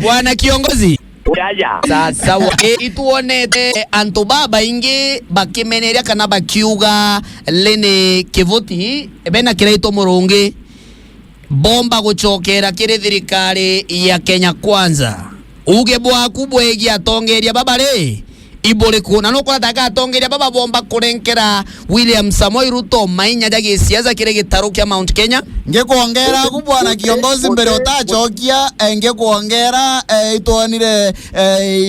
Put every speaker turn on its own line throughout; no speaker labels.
Bwana kiongozi.
Yaja.
Sasa ituonete antu baba ingi bakimeneria kana bakiuga lene kivuti ebena kireito murungi bomba guchokera kiri thirikari ya Kenya Kwanza. Uge bwaku bwegi atongeria baba le ibole kuna no kwa daga atongeria baba bomba kurenkera William Samoei Ruto mainya jage siasa kire gitaro kya Mount Kenya.
Ngekuongera ku bwana kiongozi mbere utachokia ngekuongera ituonire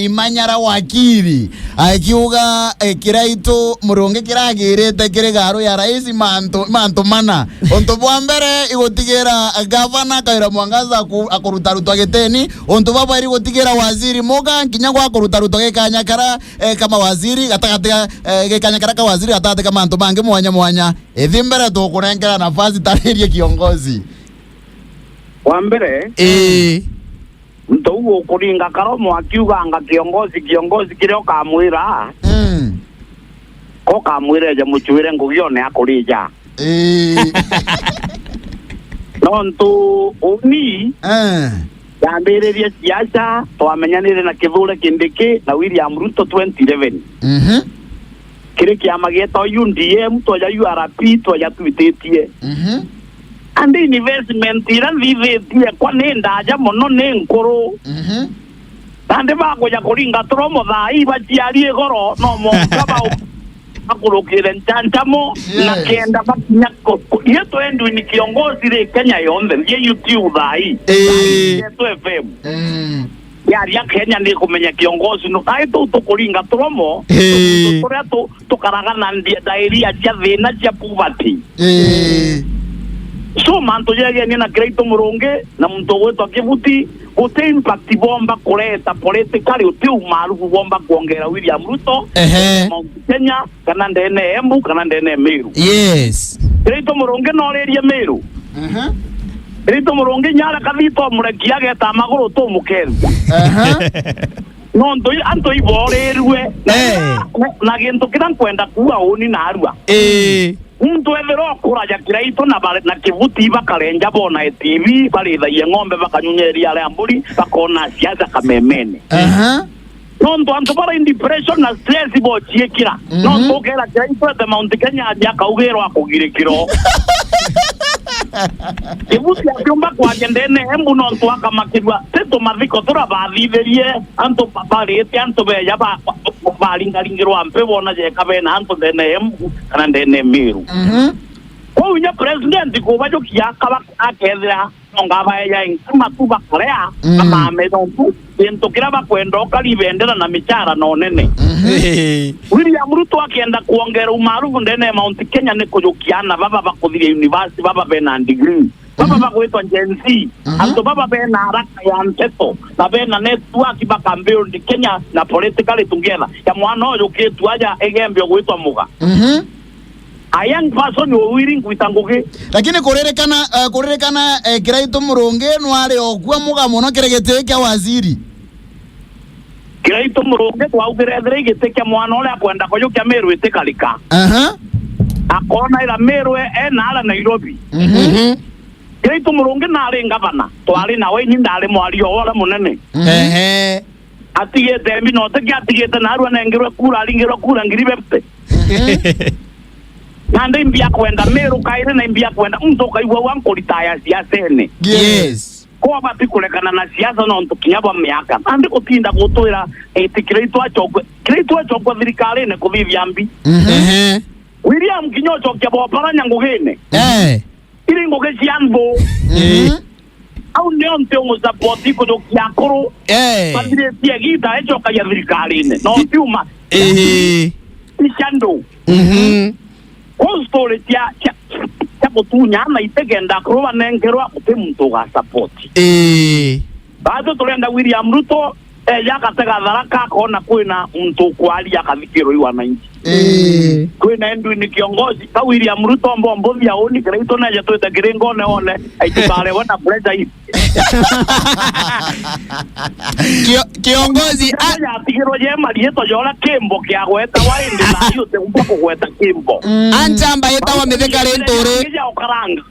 imanyara wakiri akiuga kiraito murungi kiragirite kire garo ya rais manto mana onto bwa mbere igotigera governor Kaira Mwangaza akorutaruto geteni onto baba iri gotigera waziri Moga kinya gwa akorutaruto gekanyakara kama waziri gatagatiga gekanyakara ka waziri atate kama anto bange mwanya ethimbere tukurengera nafasi taririe kiongozi
wambere mtuo kuringa karomo akiuga anga kiongozi kile okamwira ko kamwire je muchuire ngugione akurija nontu uni yambiririe siasa twamenyanire na kithure kindiki na William Ruto 2011 kire kiama geta UDM twaja URP twaja twitetie and investment ira vivetie kwa nenda aja mono nenkoro ande bagoja kuringa tromo thai baciarie goro no mo kaba akurukire ntantamo na kenda bakinya yeto endu ni kiongozi re Kenya yonde ye YouTube thai yeto FM ya Kenya ni kumenya kiongozi no ai tu kuringa tromo tu tukaragana ndia dairia cia thina cia poverty so manto yeye ni na great murunge na mtu wetu akivuti ute impact bomba kuleta politically ute umarufu bomba kuongera William Ruto Mount Kenya kana ndene Embu kana ndene Meru.
Yes
Great murunge no leria Meru Great murunge nyara kabito murekia geta maguru to mukenza no ndo anto iborerwe na gento kidan kwenda kuwa oni na arua mtu evero kuraja kiraito na kivuti bakarenja bona TV bali thaie ng'ombe bakanyunyeria ale amburi bakona siasa kamemene no ndo anto bara depression na stress bochiekira no ndo kera kiraito the Mount Kenya aja kaugero akugirikiro kivuti abyomba kwa gendene Embu no ndo akamakirwa teto mathiko turabathitherie anto paparete anto beya ba balingalingirwa ampe bona je kabena anto ndene Embu kana ndene Meru ko unya president ko bajo kiaka akethira ngaba ya nkuma tuba korea kama amedontu ento kiraba kwendo kalibendera na michara no nene William Ruto akienda kuongera umarufu ndene Mount Kenya ne kujukiana baba bakuthire university baba bena degree baba bakwetwa Gen Z anto baba bena haraka ya mteto na bena network bakambeo ndi Kenya na politically together ya mwana oyo ketu aja egembyo gwetwa muga a young person wiring kuitanguke
lakini kurerekana kiraito murunge nware okwa muga muno kiregete kya waziri
kiraito murunge twaugirethire giteke mwana ole akwenda koyo kya Meru itekalika akona ila Meru na ala Nairobi kiraito murunge na ale ngavana twali nawe ni ndale mwario wala munene atigete mino atigete na arwa na ngirwa kura alingirwa kura ngiribepte nande mbia kwenda Meru kaire na mbia kwenda mtu kaigwa wanko ritaya siasa ene
yes
ko abati kulekana na siasa no ntukinyaba miaka ande kutinda gutwira etikreito achokwe thirikari ne kuthithia mbi William Kinyocho kya boparanya ngugine iri nguge ciambo au ndio mtu umusupport iko dokia kuru padire tia gita echo kaya thirikari ne no tiuma ishando story tia kutunya na itegenda kuruba nengerwa utemuntu ga support baado tulenda William Ruto yakatega dharaka kona kwina mtu kwali akathikiro iwa na nchi kwina endu ni kiongozi ka William Ruto mbombo vya oni kreito na jeto itagirengo ne one aitibale wana pressure hii
kiongozi
ya tigiro je malieto jola kimbo kya gweta waindi na yote umpako gweta kimbo
anchamba yeta wa metheka rentore
ya okaranga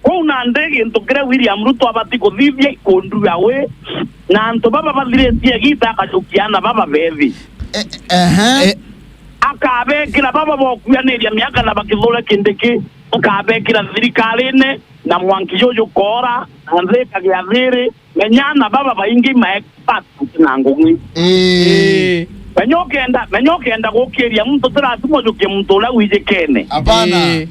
kuna ndege ntokere William Ruto abati kuthithia ikundu yawe na antu baba bathiretie gita akacukiana baba bethi akabekira baba bokuaniria miaka na bakithura kindiki akabekira thirikari-ini na Mwangi Jojo kora anzeka gyathiri menyana baba baingi ma expert na ngumi menyokenda gukiria mtu tiratumjukie mtu ula wijikene
hapana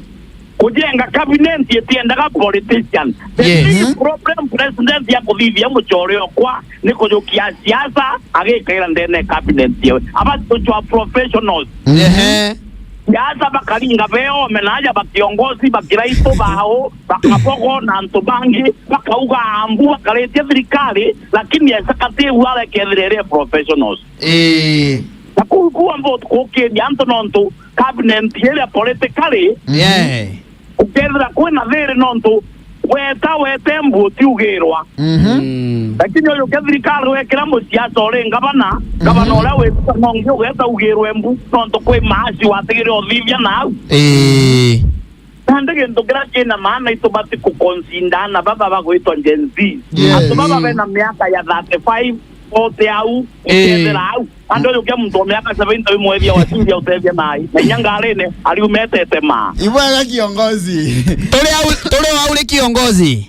kujenga cabinet yetiendaga politician the problem president ya kuthithia muchoreo kwa ni kujukia siasa agikaira ndene cabinet yewe abatuchwa professionals siasa bakaringa beo menaja bakiongozi bakiraito bao bakapogo na ntubangi bakauga ambu bakaletia serikali lakini yasakate wale kedrere professionals na kuwa mboto kukiria antu nontu cabinet yele politically ukethira kwina thiri nontu wete mbuti ugirwa lakini uyu kethirikari wekira musiasa uri gavana uria wita nongi ugeta ugirwe mbu nontu kwi maasi watigire uthithia nau nandege ntugira kina maana itubati kukonsindana baba bagwitwa Gen Z atu baba bena miaka ya 35 ote au ukethira au ando yuke mtu miaka 70 mwethia wasindia utethia nai na nyangarene aliumetete ma
ibwaga kiongozi
tole au kiongozi